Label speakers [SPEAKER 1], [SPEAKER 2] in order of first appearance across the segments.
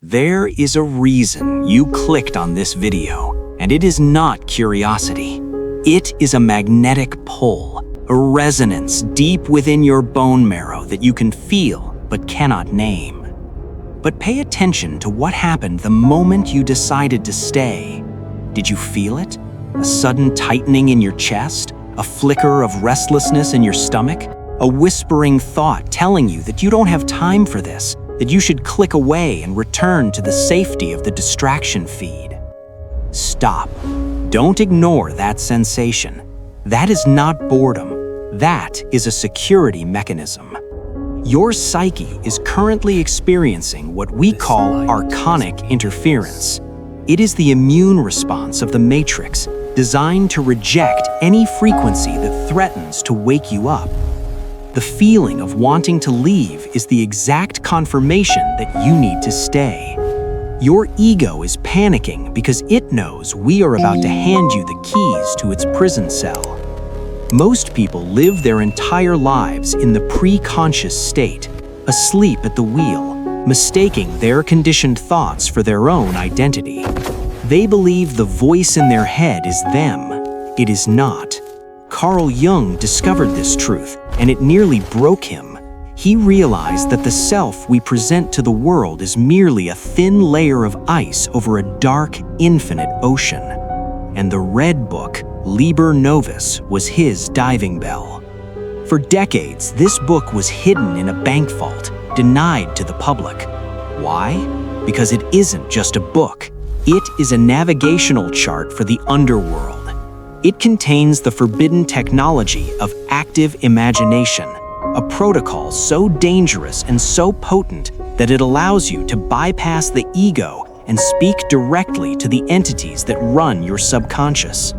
[SPEAKER 1] There is a reason you clicked on this video, and it is not curiosity. It is a magnetic pull, a resonance deep within your bone marrow that you can feel but cannot name. But pay attention to what happened the moment you decided to stay. Did you feel it? A sudden tightening in your chest? A flicker of restlessness in your stomach? A whispering thought telling you that you don't have time for this, that you should click away and return to the safety of the distraction feed. Stop. Don't ignore that sensation. That is not boredom. That is a security mechanism. Your psyche is currently experiencing what we call archonic interference. It is the immune response of the matrix, designed to reject any frequency that threatens to wake you up. The feeling of wanting to leave is the exact confirmation that you need to stay. Your ego is panicking because it knows we are about to hand you the keys to its prison cell. Most people live their entire lives in the pre-conscious state, asleep at the wheel, mistaking their conditioned thoughts for their own identity. They believe the voice in their head is them. It is not. Carl Jung discovered this truth, and it nearly broke him. He realized that the self we present to the world is merely a thin layer of ice over a dark, infinite ocean. And the Red Book, Liber Novus, was his diving bell. For decades, this book was hidden in a bank vault, denied to the public. Why? Because it isn't just a book. It is a navigational chart for the underworld. It contains the forbidden technology of active imagination, a protocol so dangerous and so potent that it allows you to bypass the ego and speak directly to the entities that run your subconscious.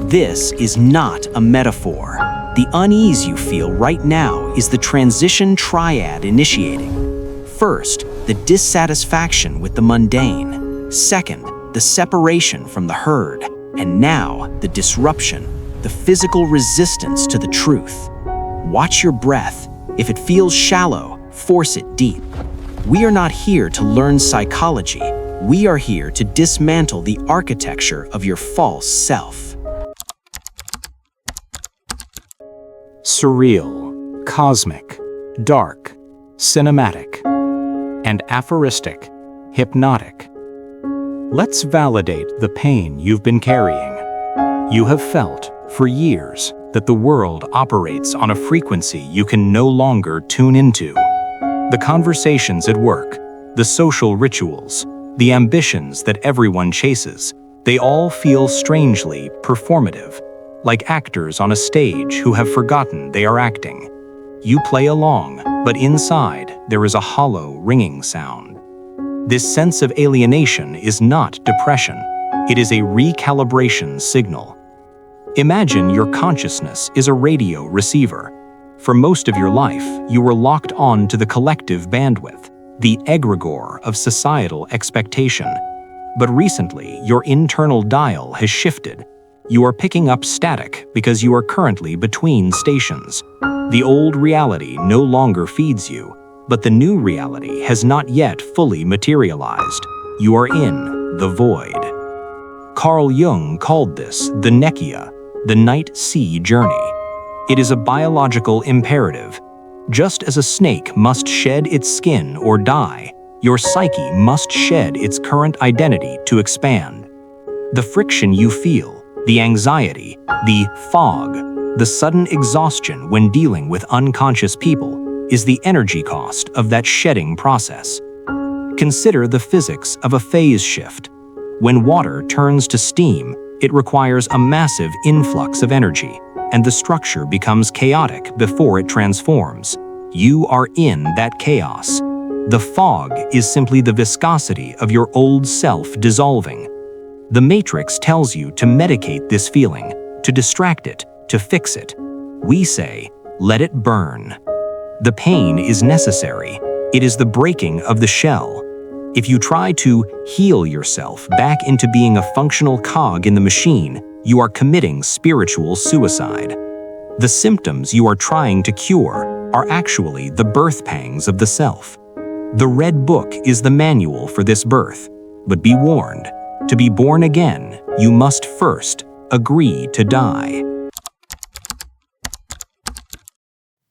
[SPEAKER 1] This is not a metaphor. The unease you feel right now is the transition triad initiating. First, the dissatisfaction with the mundane. Second, the separation from the herd. And now, the disruption, the physical resistance to the truth. Watch your breath. If it feels shallow, force it deep. We are not here to learn psychology. We are here to dismantle the architecture of your false self.
[SPEAKER 2] Surreal, cosmic, dark, cinematic, and aphoristic, hypnotic. Let's validate the pain you've been carrying. You have felt, for years, that the world operates on a frequency you can no longer tune into. The conversations at work, the social rituals, the ambitions that everyone chases, they all feel strangely performative, like actors on a stage who have forgotten they are acting. You play along, but inside there is a hollow, ringing sound. This sense of alienation is not depression. It is a recalibration signal. Imagine your consciousness is a radio receiver. For most of your life, you were locked on to the collective bandwidth, the egregore of societal expectation. But recently, your internal dial has shifted. You are picking up static because you are currently between stations. The old reality no longer feeds you, but the new reality has not yet fully materialized. You are in the void. Carl Jung called this the nekia, the night sea journey. It is a biological imperative. Just as a snake must shed its skin or die, your psyche must shed its current identity to expand. The friction you feel, the anxiety, the fog, the sudden exhaustion when dealing with unconscious people is the energy cost of that shedding process. Consider the physics of a phase shift. When water turns to steam, it requires a massive influx of energy, and the structure becomes chaotic before it transforms. You are in that chaos. The fog is simply the viscosity of your old self dissolving. The matrix tells you to medicate this feeling, to distract it, to fix it. We say, let it burn. The pain is necessary. It is the breaking of the shell. If you try to heal yourself back into being a functional cog in the machine, you are committing spiritual suicide. The symptoms you are trying to cure are actually the birth pangs of the self. The Red Book is the manual for this birth, but be warned, to be born again, you must first agree to die.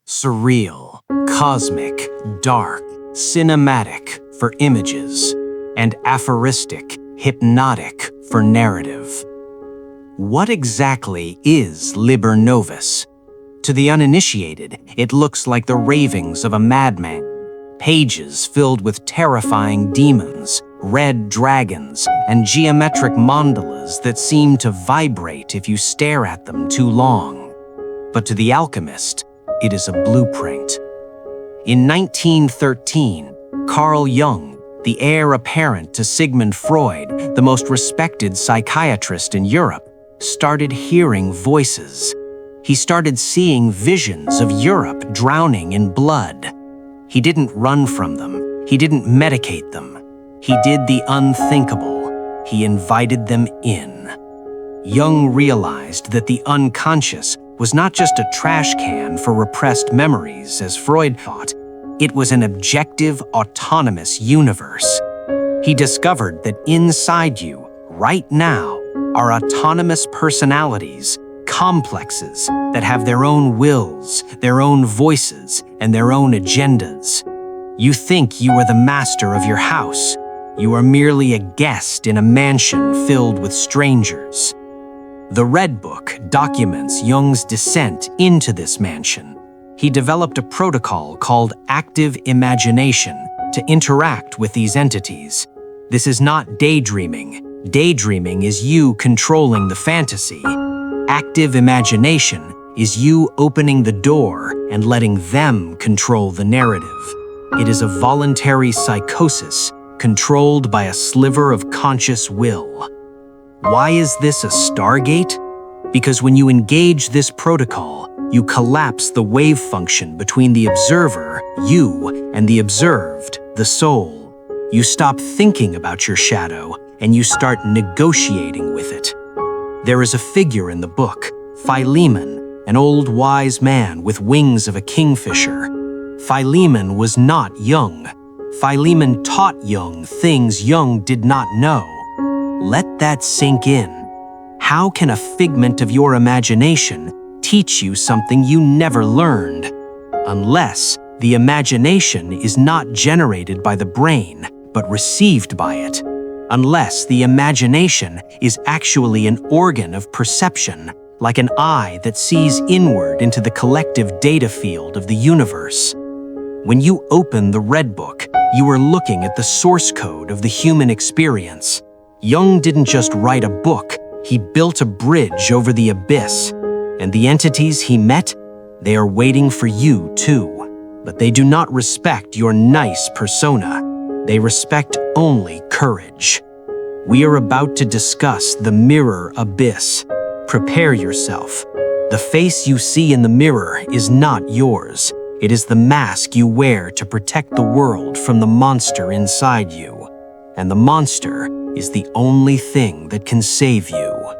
[SPEAKER 1] Surreal, cosmic, dark, cinematic for images, and aphoristic, hypnotic for narrative. What exactly is Liber Novus? To the uninitiated, it looks like the ravings of a madman. Pages filled with terrifying demons, red dragons, and geometric mandalas that seem to vibrate if you stare at them too long. But to the alchemist, it is a blueprint. In 1913, Carl Jung, the heir apparent to Sigmund Freud, the most respected psychiatrist in Europe, started hearing voices. He started seeing visions of Europe drowning in blood. He didn't run from them. He didn't medicate them. He did the unthinkable. He invited them in. Jung realized that the unconscious was not just a trash can for repressed memories, as Freud thought. It was an objective, autonomous universe. He discovered that inside you, right now, are autonomous personalities, complexes that have their own wills, their own voices, and their own agendas. You think you are the master of your house. You are merely a guest in a mansion filled with strangers. The Red Book documents Jung's descent into this mansion. He developed a protocol called active imagination to interact with these entities. This is not daydreaming. Daydreaming is you controlling the fantasy. Active imagination is you opening the door and letting them control the narrative. It is a voluntary psychosis controlled by a sliver of conscious will. Why is this a Stargate? Because when you engage this protocol, you collapse the wave function between the observer, you, and the observed, the soul. You stop thinking about your shadow and you start negotiating with it. There is a figure in the book, Philemon, an old wise man with wings of a kingfisher. Philemon was not Jung. Philemon taught Jung things Jung did not know. Let that sink in. How can a figment of your imagination teach you something you never learned? Unless the imagination is not generated by the brain, but received by it. Unless the imagination is actually an organ of perception, like an eye that sees inward into the collective data field of the universe. When you open the Red Book, you are looking at the source code of the human experience. Jung didn't just write a book, he built a bridge over the abyss. And the entities he met, they are waiting for you too. But they do not respect your nice persona. They respect only courage. We are about to discuss the mirror abyss. Prepare yourself. The face you see in the mirror is not yours. It is the mask you wear to protect the world from the monster inside you. And the monster is the only thing that can save you.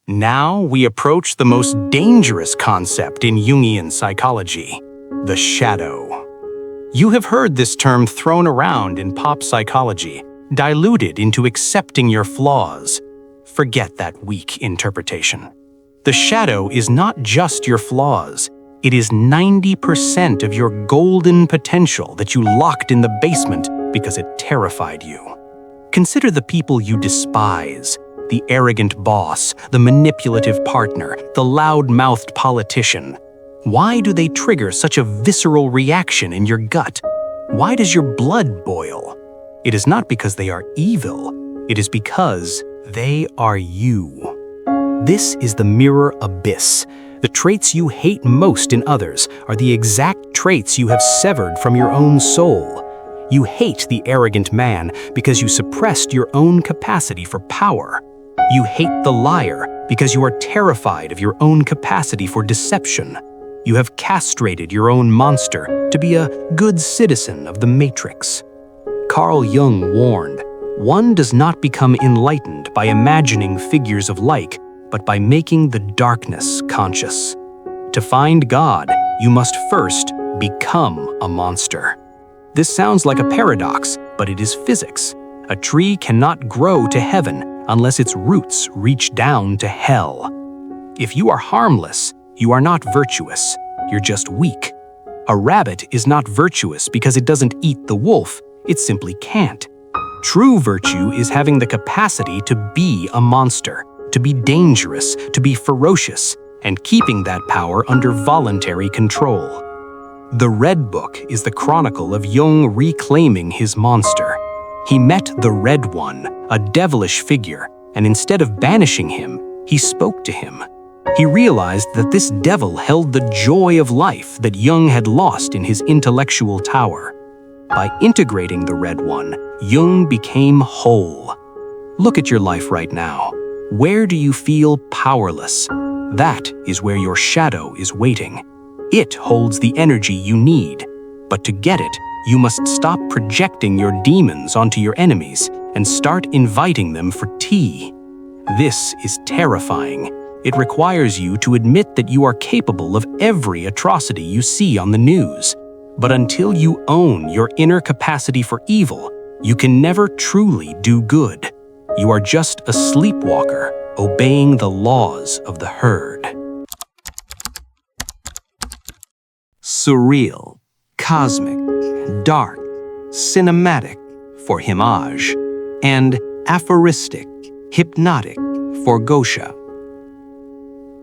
[SPEAKER 2] Now we approach the most dangerous concept in Jungian psychology, the shadow. You have heard this term thrown around in pop psychology, diluted into accepting your flaws. Forget that weak interpretation. The shadow is not just your flaws. It is 90% of your golden potential that you locked in the basement because it terrified you. Consider the people you despise. The arrogant boss, the manipulative partner, the loud-mouthed politician. Why do they trigger such a visceral reaction in your gut? Why does your blood boil? It is not because they are evil. It is because they are you. This is the mirror abyss. The traits you hate most in others are the exact traits you have severed from your own soul. You hate the arrogant man because you suppressed your own capacity for power. You hate the liar because you are terrified of your own capacity for deception. You have castrated your own monster to be a good citizen of the Matrix. Carl Jung warned, one does not become enlightened by imagining figures of light, but by making the darkness conscious. To find God, you must first become a monster. This sounds like a paradox, but it is physics. A tree cannot grow to heaven unless its roots reach down to hell. If you are harmless, you are not virtuous. You're just weak. A rabbit is not virtuous because it doesn't eat the wolf. It simply can't. True virtue is having the capacity to be a monster, to be dangerous, to be ferocious, and keeping that power under voluntary control. The Red Book is the chronicle of Jung reclaiming his monster. He met the Red One, a devilish figure, and instead of banishing him, he spoke to him. He realized that this devil held the joy of life that Jung had lost in his intellectual tower. By integrating the Red One, Jung became whole. Look at your life right now. Where do you feel powerless? That is where your shadow is waiting. It holds the energy you need. But to get it, you must stop projecting your demons onto your enemies and start inviting them for tea. This is terrifying. It requires you to admit that you are capable of every atrocity you see on the news. But until you own your inner capacity for evil, you can never truly do good. You are just a sleepwalker, obeying the laws of the herd.
[SPEAKER 1] Surreal, cosmic, dark, cinematic for Himage, and aphoristic, hypnotic for Gosha.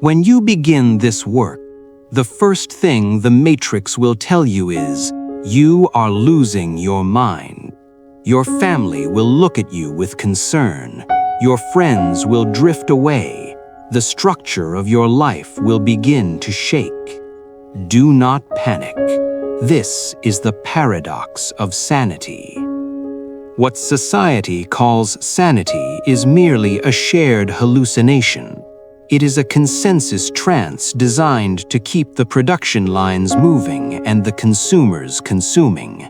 [SPEAKER 1] When you begin this work, the first thing the Matrix will tell you is, you are losing your mind. Your family will look at you with concern. Your friends will drift away. The structure of your life will begin to shake. Do not panic. This is the paradox of sanity. What society calls sanity is merely a shared hallucination. It is a consensus trance designed to keep the production lines moving and the consumers consuming.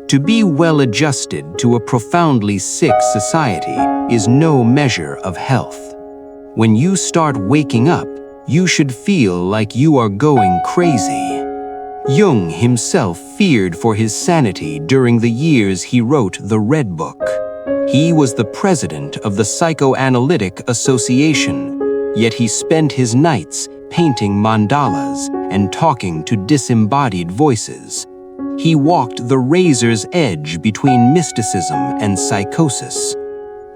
[SPEAKER 1] To be well-adjusted to a profoundly sick society is no measure of health. When you start waking up, you should feel like you are going crazy. Jung himself feared for his sanity during the years he wrote the Red Book. He was the president of the Psychoanalytic Association, yet he spent his nights painting mandalas and talking to disembodied voices. He walked the razor's edge between mysticism and psychosis.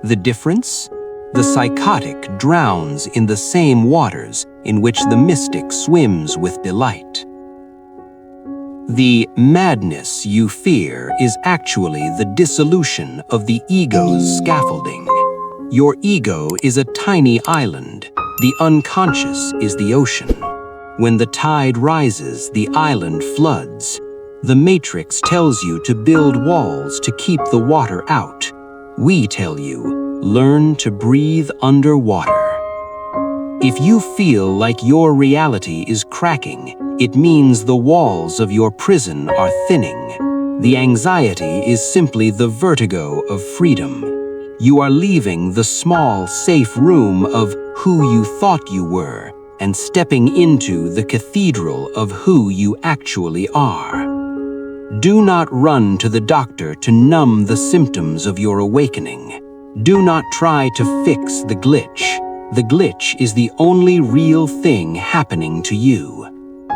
[SPEAKER 1] The difference? The psychotic drowns in the same waters in which the mystic swims with delight. The madness you fear is actually the dissolution of the ego's scaffolding. Your ego is a tiny island. The unconscious is the ocean. When the tide rises, the island floods. The Matrix tells you to build walls to keep the water out. We tell you, learn to breathe underwater. If you feel like your reality is cracking, it means the walls of your prison are thinning. The anxiety is simply the vertigo of freedom. You are leaving the small, safe room of who you thought you were and stepping into the cathedral of who you actually are. Do not run to the doctor to numb the symptoms of your awakening. Do not try to fix the glitch. The glitch is the only real thing happening to you.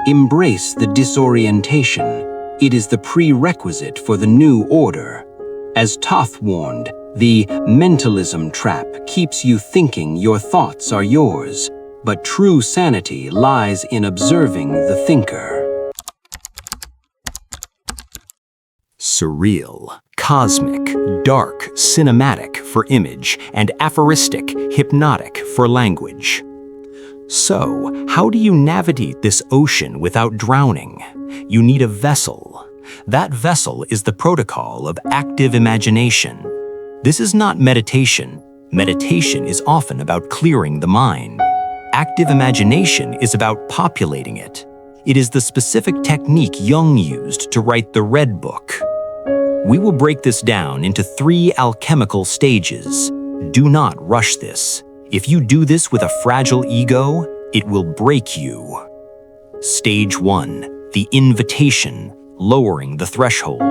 [SPEAKER 1] Embrace the disorientation. It is the prerequisite for the new order. As Toth warned, the mentalism trap keeps you thinking your thoughts are yours, but true sanity lies in observing the thinker.
[SPEAKER 2] Surreal, cosmic, dark, cinematic for image, and aphoristic, hypnotic for language. So, how do you navigate this ocean without drowning? You need a vessel. That vessel is the protocol of active imagination. This is not meditation. Meditation is often about clearing the mind. Active imagination is about populating it. It is the specific technique Jung used to write the Red Book. We will break this down into 3 alchemical stages. Do not rush this. If you do this with a fragile ego, it will break you. Stage 1.
[SPEAKER 1] the invitation, lowering the threshold.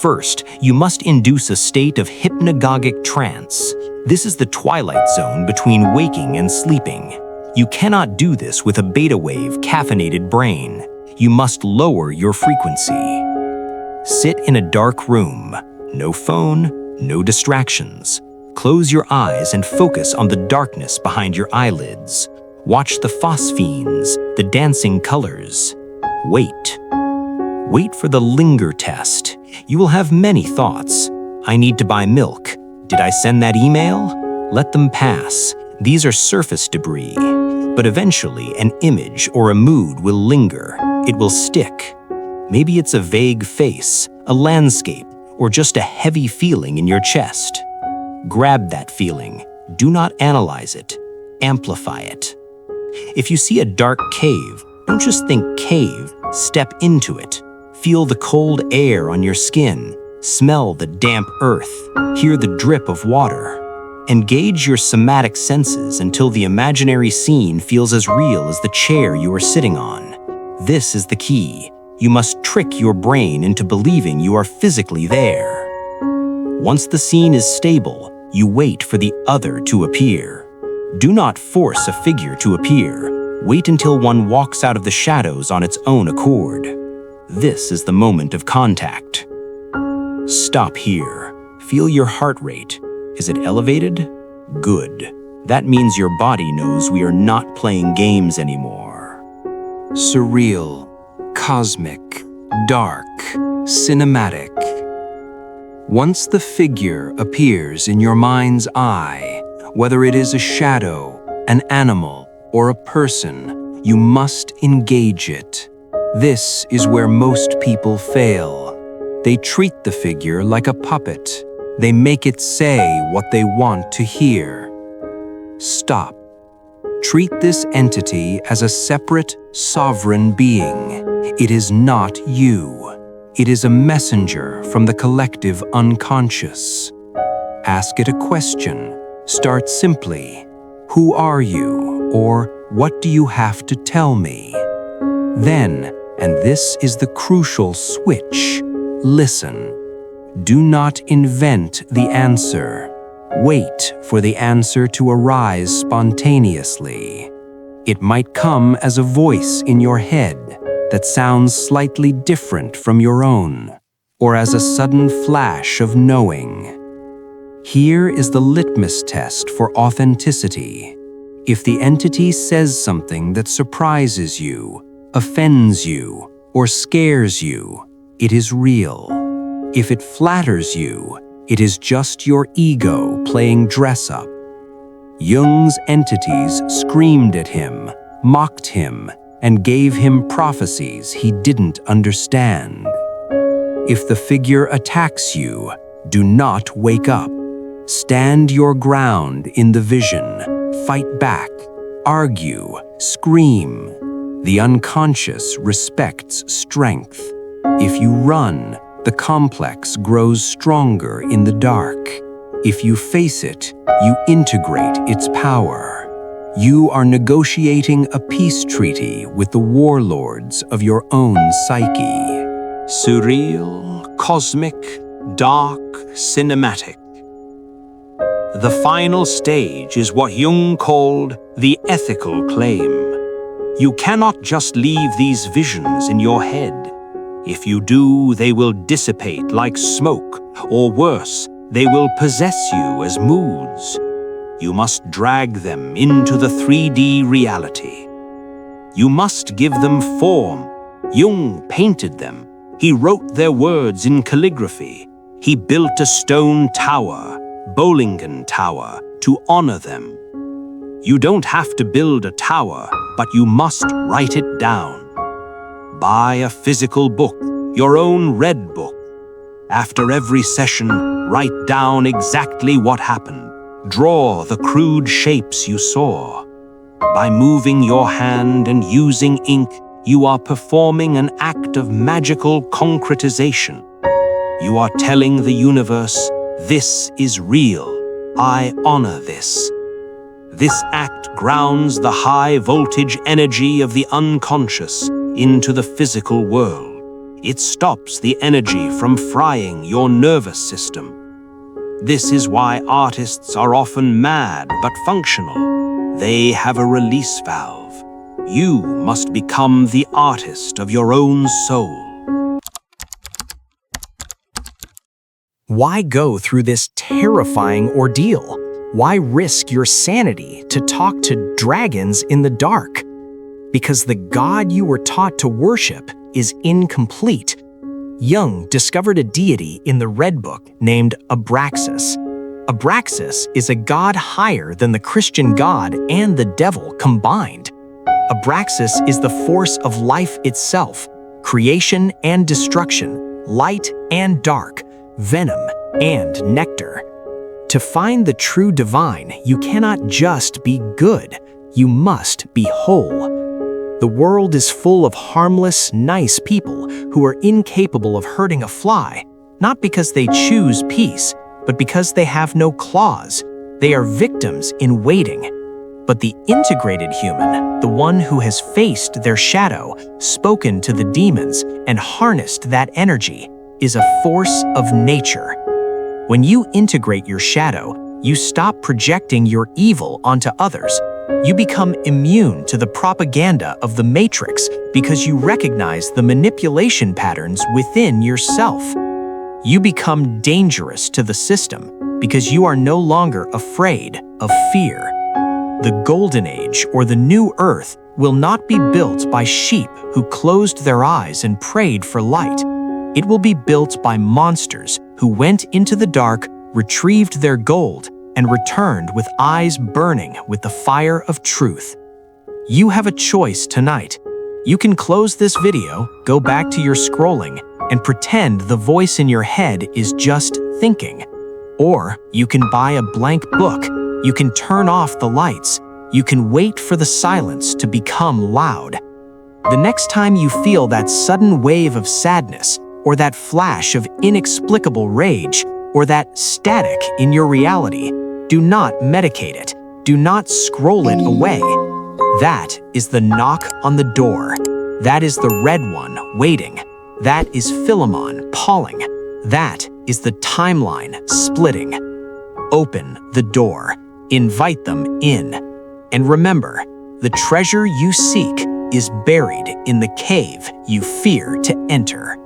[SPEAKER 1] First, you must induce a state of hypnagogic trance. This is the twilight zone between waking and sleeping. You cannot do this with a beta wave caffeinated brain. You must lower your frequency. Sit in a dark room. No phone, no distractions. Close your eyes and focus on the darkness behind your eyelids. Watch the phosphenes, the dancing colors. Wait. Wait for the linger test. You will have many thoughts. I need to buy milk. Did I send that email? Let them pass. These are surface debris. But eventually, an image or a mood will linger. It will stick. Maybe it's a vague face, a landscape, or just a heavy feeling in your chest. Grab that feeling. Do not analyze it. Amplify it. If you see a dark cave, don't just think cave. Step into it. Feel the cold air on your skin. Smell the damp earth. Hear the drip of water. Engage your somatic senses until the imaginary scene feels as real as the chair you are sitting on. This is the key. You must trick your brain into believing you are physically there. Once the scene is stable, you wait for the other to appear. Do not force a figure to appear. Wait until one walks out of the shadows on its own accord. This is the moment of contact. Stop here. Feel your heart rate. Is it elevated? Good. That means your body knows we are not playing games anymore. Surreal, cosmic, dark, cinematic. Once the figure appears in your mind's eye, whether it is a shadow, an animal, or a person, you must engage it. This is where most people fail. They treat the figure like a puppet. They make it say what they want to hear. Stop. Treat this entity as a separate, sovereign being. It is not you. It is a messenger from the collective unconscious. Ask it a question. Start simply. Who are you? Or what do you have to tell me? Then, and this is the crucial switch, listen. Do not invent the answer. Wait for the answer to arise spontaneously. It might come as a voice in your head that sounds slightly different from your own, or as a sudden flash of knowing. Here is the litmus test for authenticity. If the entity says something that surprises you, offends you, or scares you, it is real. If it flatters you, it is just your ego playing dress-up. Jung's entities screamed at him, mocked him, and gave him prophecies he didn't understand. If the figure attacks you, do not wake up. Stand your ground in the vision, fight back, argue, scream. The unconscious respects strength. If you run, the complex grows stronger in the dark. If you face it, you integrate its power. You are negotiating a peace treaty with the warlords of your own psyche. Surreal, cosmic, dark, cinematic. The final stage is what Jung called the ethical claim. You cannot just leave these visions in your head. If you do, they will dissipate like smoke, or worse, they will possess you as moods. You must drag them into the 3D reality. You must give them form. Jung painted them. He wrote their words in calligraphy. He built a stone tower, Bollingen Tower, to honor them. You don't have to build a tower, but you must write it down. Buy a physical book, your own red book. After every session, write down exactly what happened. Draw the crude shapes you saw. By moving your hand and using ink, you are performing an act of magical concretization. You are telling the universe, this is real. I honor this. This act grounds the high voltage energy of the unconscious.
[SPEAKER 3] into the physical world. It stops the energy from frying your nervous system. This is why artists are often mad but functional. They have a release valve. You must become the artist of your own soul.
[SPEAKER 4] Why go through this terrifying ordeal? Why risk your sanity to talk to dragons in the dark? Because the God you were taught to worship is incomplete. Jung discovered a deity in the Red Book named Abraxas. Abraxas is a god higher than the Christian God and the devil combined. Abraxas is the force of life itself, creation and destruction, light and dark, venom and nectar. To find the true divine, you cannot just be good, you must be whole. The world is full of harmless, nice people who are incapable of hurting a fly, not because they choose peace, but because they have no claws. They are victims in waiting. But the integrated human, the one who has faced their shadow, spoken to the demons, and harnessed that energy, is a force of nature. When you integrate your shadow, you stop projecting your evil onto others. You become immune to the propaganda of the Matrix because you recognize the manipulation patterns within yourself. You become dangerous to the system because you are no longer afraid of fear. The Golden Age or the New Earth will not be built by sheep who closed their eyes and prayed for light. It will be built by monsters who went into the dark, retrieved their gold, and returned with eyes burning with the fire of truth. You have a choice tonight. You can close this video, go back to your scrolling, and pretend the voice in your head is just thinking. Or you can buy a blank book. You can turn off the lights. You can wait for the silence to become loud. The next time you feel that sudden wave of sadness, or that flash of inexplicable rage, or that static in your reality, do not medicate it. Do not scroll it away. That is the knock on the door. That is the red one waiting. That is Philemon calling. That is the timeline splitting. Open the door. Invite them in. And remember, the treasure you seek is buried in the cave you fear to enter.